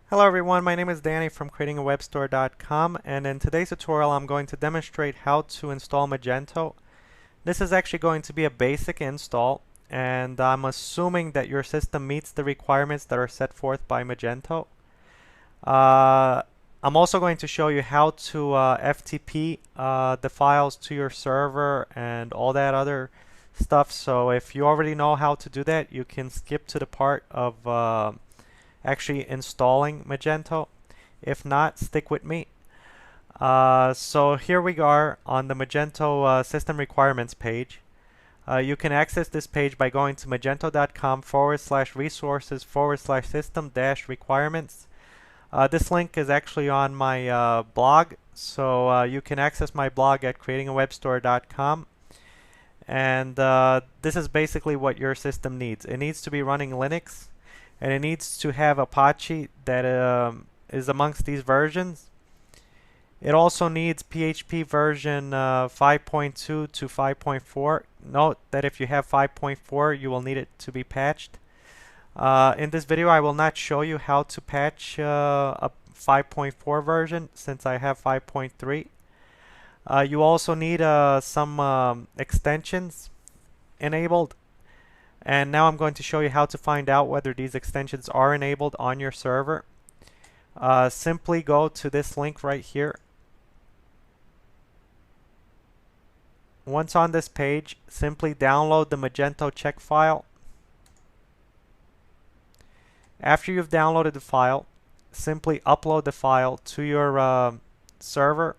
Hello everyone, my name is Danny from creatingawebstore.com, and in today's tutorial I'm going to demonstrate how to install Magento. This is actually going to be a basic install, and I'm assuming that your system meets the requirements that are set forth by Magento. I'm also going to show you how to FTP the files to your server and all that other stuff. So if you already know how to do that, you can skip to the part of actually installing Magento. If not, stick with me. So here we are on the Magento system requirements page. You can access this page by going to magento.com/resources/system-requirements. This link is actually on my blog, so you can access my blog at creatingawebstore.com. And this is basically what your system needs. It needs to be running Linux, and it needs to have Apache that is amongst these versions. It also needs PHP version 5.2 to 5.4. Note that if you have 5.4, you will need it to be patched. In this video, I will not show you how to patch a 5.4 version since I have 5.3. You also need some extensions enabled. And now I'm going to show you how to find out whether these extensions are enabled on your server. Simply go to this link right here. Once on this page, simply download the Magento check file. After you've downloaded the file, simply upload the file to your server.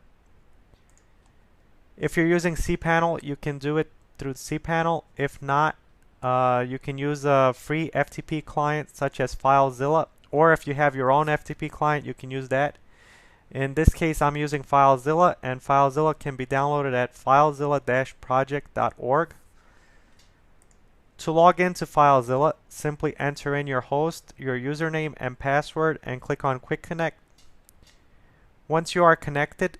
If you're using cPanel, you can do it through cPanel. If not, you can use a free FTP client such as FileZilla, or if you have your own FTP client, you can use that. In this case, I'm using FileZilla, and FileZilla can be downloaded at filezilla-project.org. To log into FileZilla, simply enter in your host, your username and password, and click on Quick Connect. Once you are connected,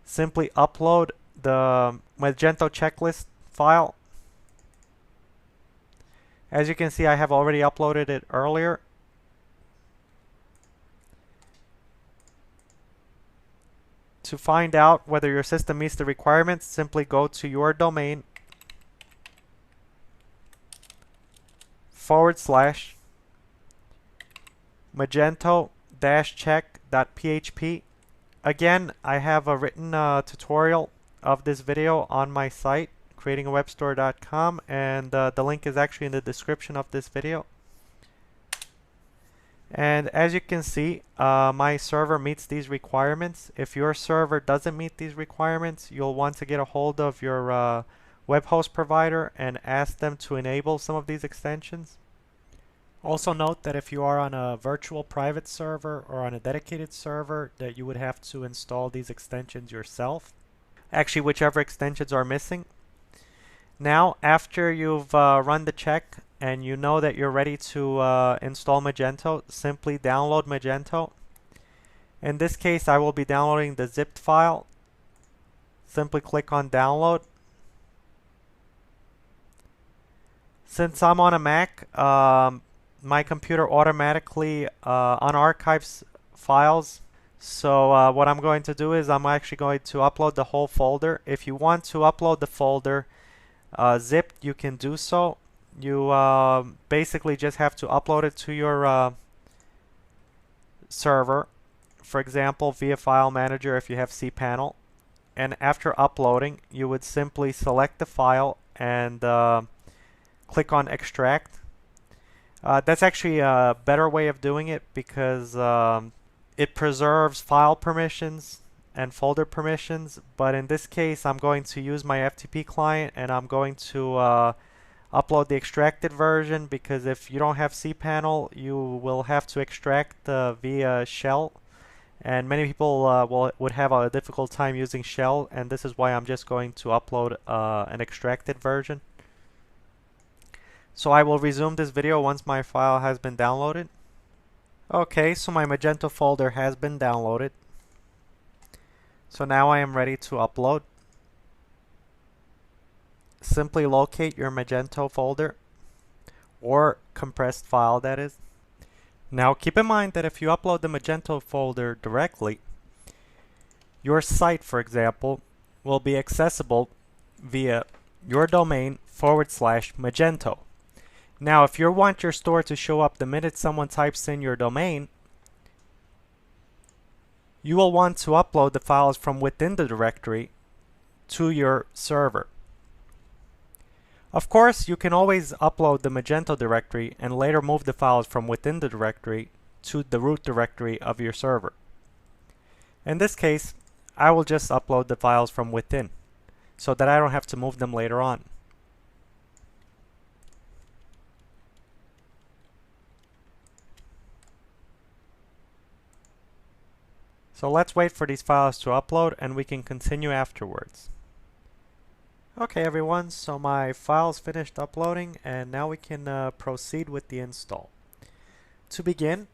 simply upload the Magento checklist file. As you can see, I have already uploaded it earlier. To find out whether your system meets the requirements, simply go to your domain /magento-check.php. Again, I have a written tutorial of this video on my site, creatingawebstore.com, and the link is actually in the description of this video. And as you can see, my server meets these requirements. If your server doesn't meet these requirements, you'll want to get a hold of your web host provider and ask them to enable some of these extensions. Also note that if you are on a virtual private server or on a dedicated server, that you would have to install these extensions yourself. Actually, whichever extensions are missing. Now, after you've run the check and you know that you're ready to install Magento, simply download Magento. In this case, I will be downloading the zipped file. Simply click on download. Since I'm on a Mac, my computer automatically unarchives files. So what I'm going to do is I'm actually going to upload the whole folder. If you want to upload the folder zipped, you can do so. You basically just have to upload it to your server, for example via File Manager if you have cPanel. And after uploading, you would simply select the file and click on extract. That's actually a better way of doing it because it preserves file permissions and folder permissions, but in this case I'm going to use my FTP client and I'm going to upload the extracted version, because if you don't have cPanel, you will have to extract via shell, and many people would have a difficult time using shell, and this is why I'm just going to upload an extracted version. So I will resume this video once my file has been downloaded. Okay, so my Magento folder has been downloaded. So now I am ready to upload. Simply locate your Magento folder, or compressed file that is. Now keep in mind that if you upload the Magento folder directly, your site, for example, will be accessible via your domain /Magento. Now if you want your store to show up the minute someone types in your domain, you will want to upload the files from within the directory to your server. Of course, you can always upload the Magento directory and later move the files from within the directory to the root directory of your server. In this case, I will just upload the files from within so that I don't have to move them later on. So let's wait for these files to upload and we can continue afterwards. Okay everyone, so my files finished uploading and now we can proceed with the install. To begin,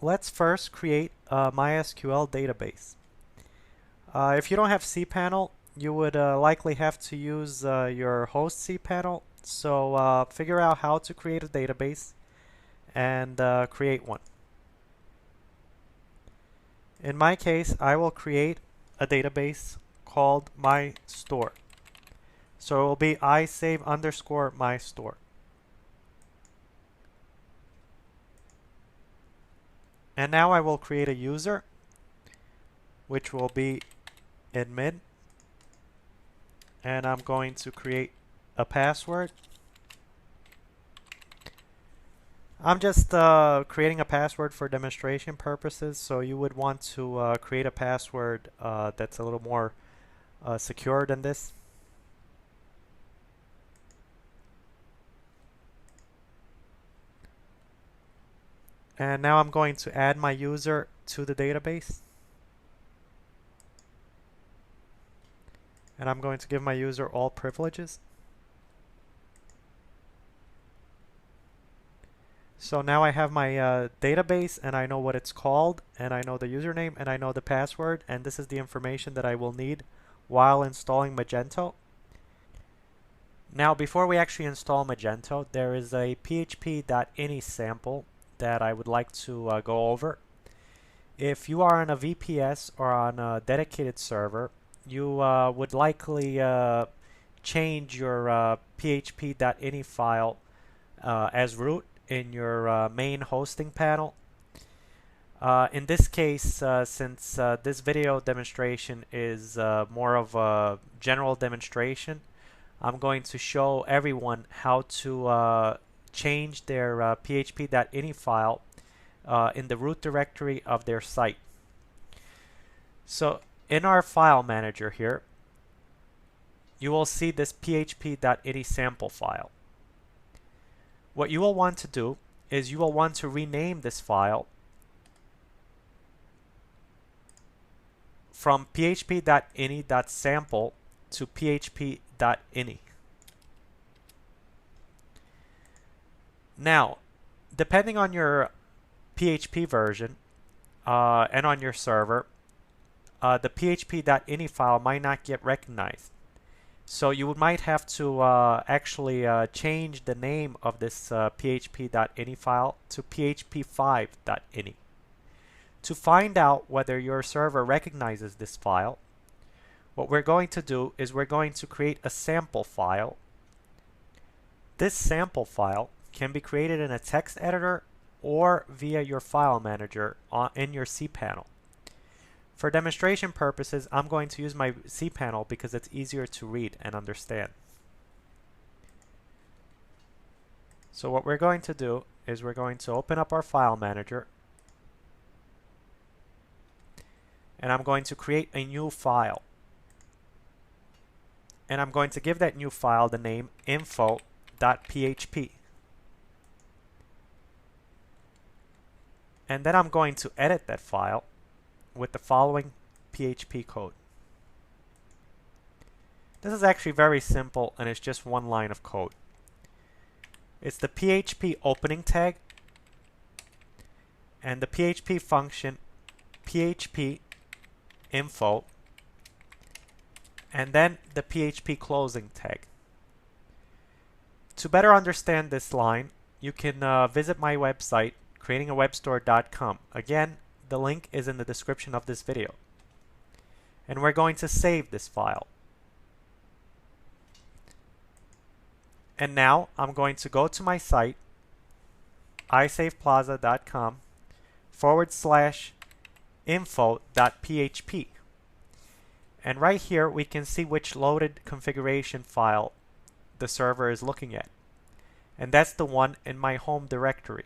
let's first create a MySQL database. If you don't have cPanel, you would likely have to use your host cPanel. So figure out how to create a database and create one. In my case, I will create a database called my store. So it will be isave_my store. And now I will create a user, which will be admin. And I'm going to create a password. I'm just creating a password for demonstration purposes, so you would want to create a password that's a little more secure than this. And now I'm going to add my user to the database. And I'm going to give my user all privileges. So now I have my database and I know what it's called and I know the username and I know the password, and this is the information that I will need while installing Magento. Now before we actually install Magento, there is a php.ini sample that I would like to go over. If you are on a VPS or on a dedicated server, you would likely change your php.ini file as root in your main hosting panel. In this case, since this video demonstration is more of a general demonstration, I'm going to show everyone how to change their php.ini file in the root directory of their site. So in our file manager here, you will see this php.ini sample file. What you will want to do is you will want to rename this file from php.ini.sample to php.ini. Now, depending on your PHP version and on your server, the php.ini file might not get recognized. So you might have to actually change the name of this php.ini file to php5.ini. To find out whether your server recognizes this file, what we're going to do is we're going to create a sample file. This sample file can be created in a text editor or via your file manager in your cPanel. For demonstration purposes, I'm going to use my cPanel because it's easier to read and understand. So what we're going to do is we're going to open up our file manager, and I'm going to create a new file. And I'm going to give that new file the name info.php. And then I'm going to edit that file with the following PHP code. This is actually very simple and it's just one line of code. It's the PHP opening tag and the PHP function PHP info and then the PHP closing tag. To better understand this line, you can visit my website creatingawebstore.com. Again, the link is in the description of this video. And we're going to save this file. And now I'm going to go to my site, iSavePlaza.com/info.php. And right here we can see which loaded configuration file the server is looking at. And that's the one in my home directory.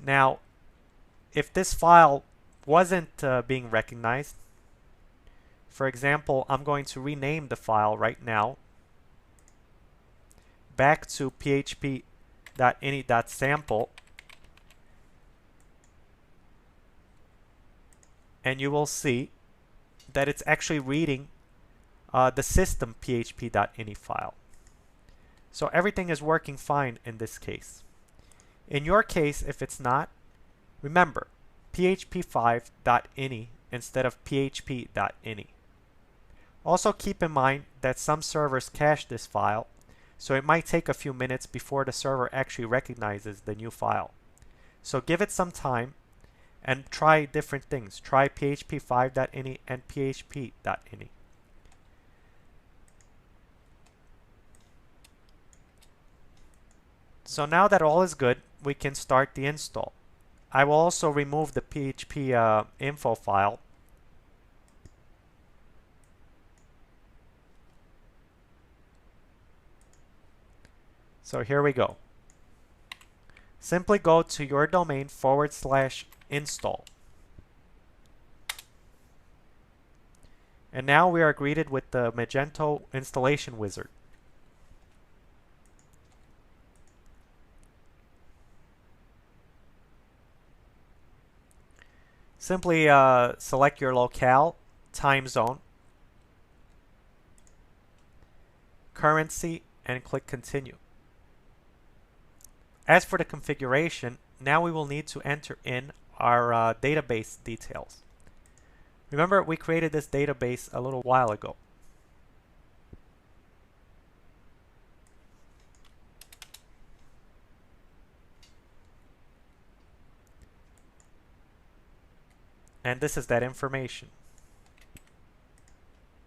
Now, if this file wasn't being recognized, for example, I'm going to rename the file right now back to php.ini.sample, and you will see that it's actually reading the system php.ini file. So everything is working fine in this case. In your case, if it's not, remember php5.ini instead of php.ini. Also keep in mind that some servers cache this file, so it might take a few minutes before the server actually recognizes the new file. So give it some time and try different things. Try php5.ini and php.ini. So now that all is good, we can start the install. I will also remove the php info file. So here we go. Simply go to your domain /install. And now we are greeted with the Magento installation wizard. Simply select your locale, time zone, currency, and click continue. As for the configuration, now we will need to enter in our database details. Remember, we created this database a little while ago. And this is that information.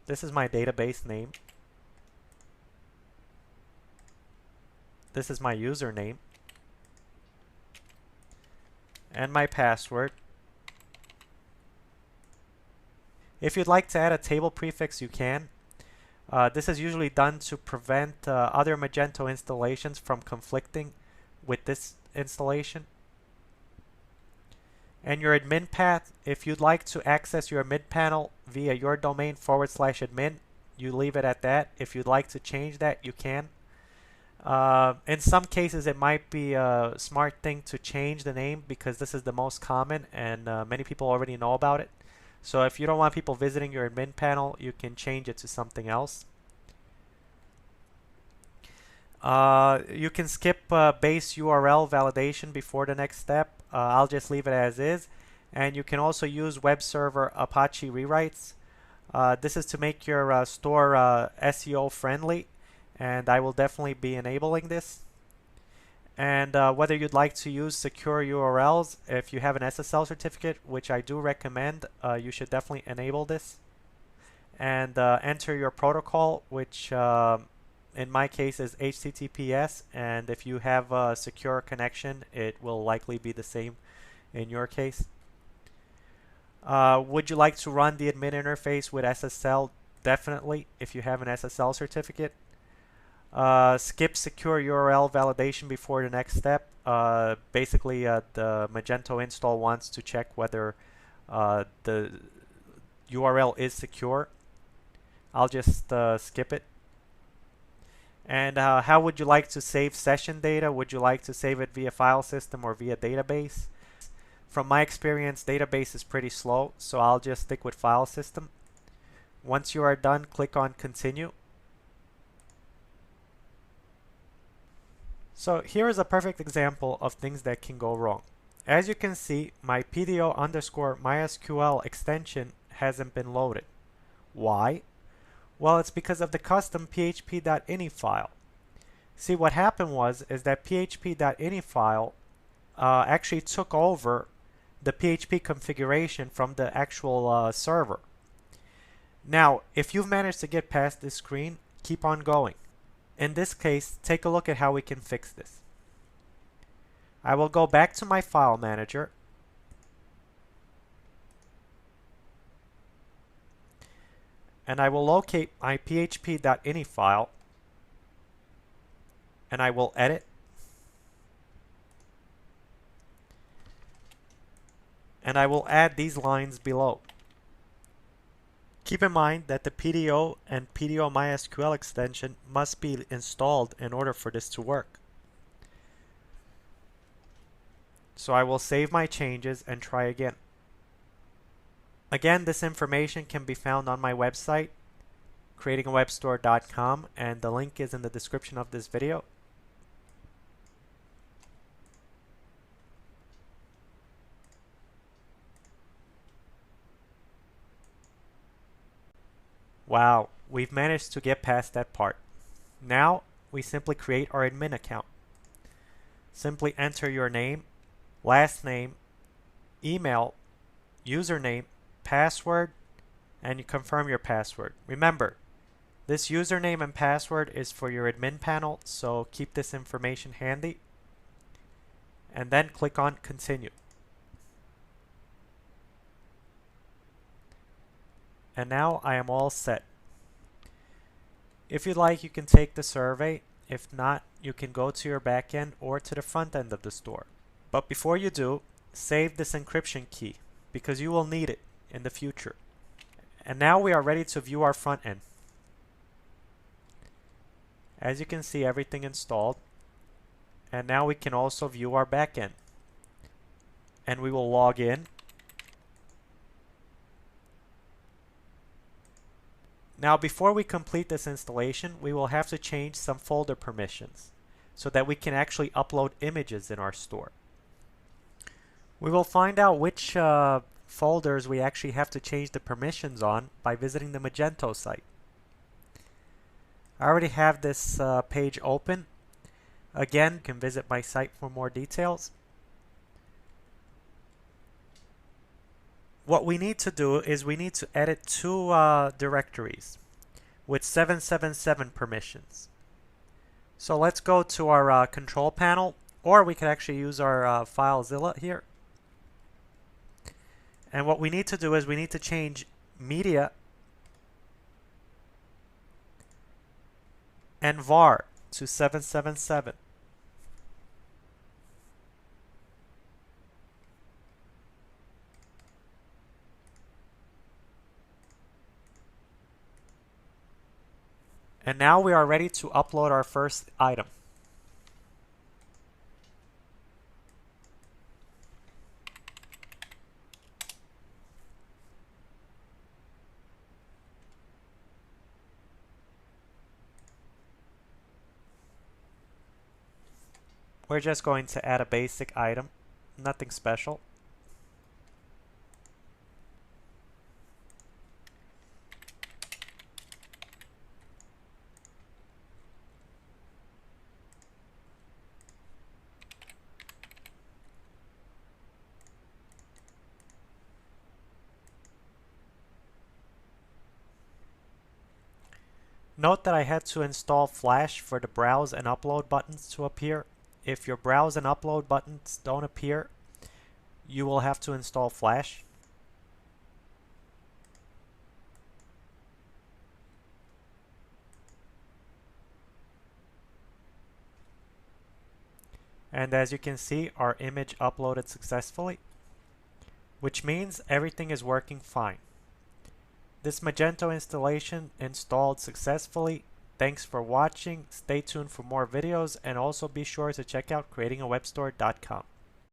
This is my database name. This is my username. And my password. If you'd like to add a table prefix, you can. This is usually done to prevent other Magento installations from conflicting with this installation. And your admin path, if you'd like to access your admin panel via your domain /admin, you leave it at that. If you'd like to change that, you can. In some cases, it might be a smart thing to change the name because this is the most common and many people already know about it. So if you don't want people visiting your admin panel, you can change it to something else. You can skip base URL validation before the next step. I'll just leave it as is. And you can also use web server Apache rewrites. This is to make your store SEO friendly, and I will definitely be enabling this. And whether you'd like to use secure URLs, if you have an SSL certificate, which I do recommend, you should definitely enable this. And enter your protocol, which in my case is HTTPS, and if you have a secure connection, it will likely be the same in your case. Would you like to run the admin interface with SSL? Definitely, if you have an SSL certificate. Skip secure URL validation before the next step. Basically, the Magento install wants to check whether the URL is secure. I'll just skip it. And how would you like to save session data? Would you like to save it via file system or via database? From my experience, database is pretty slow, so I'll just stick with file system. Once you are done, click on continue. So here is a perfect example of things that can go wrong. As you can see, my PDO_MySQL extension hasn't been loaded. Why? Well, it's because of the custom php.ini file. See, what happened is that php.ini file actually took over the PHP configuration from the actual server. Now, if you've managed to get past this screen, keep on going. In this case, take a look at how we can fix this. I will go back to my file manager. And I will locate my php.ini file. And I will edit. And I will add these lines below. Keep in mind that the PDO and PDO MySQL extension must be installed in order for this to work. So I will save my changes and try again. Again, this information can be found on my website, creatingawebstore.com, and the link is in the description of this video. Wow, we've managed to get past that part. Now, we simply create our admin account. Simply enter your name, last name, email, username, password, and you confirm your password. Remember, this username and password is for your admin panel, so keep this information handy. And then click on Continue. And now I am all set. If you'd like, you can take the survey. If not, you can go to your back end or to the front end of the store. But before you do, save this encryption key because you will need it in the future. And now we are ready to view our front end. As you can see, everything installed. And now we can also view our back end. And we will log in. Now, before we complete this installation, we will have to change some folder permissions so that we can actually upload images in our store. We will find out which folders we actually have to change the permissions on by visiting the Magento site. I already have this page open. Again, you can visit my site for more details. What we need to do is we need to edit two directories with 777 permissions. So let's go to our control panel, or we can actually use our FileZilla here. And what we need to do is we need to change media and var to 777. And now we are ready to upload our first item. We're just going to add a basic item, nothing special. Note that I had to install Flash for the browse and upload buttons to appear. If your browse and upload buttons don't appear, you will have to install Flash. And as you can see, our image uploaded successfully, which means everything is working fine. This Magento installation installed successfully. Thanks for watching. Stay tuned for more videos and also be sure to check out creatingawebstore.com.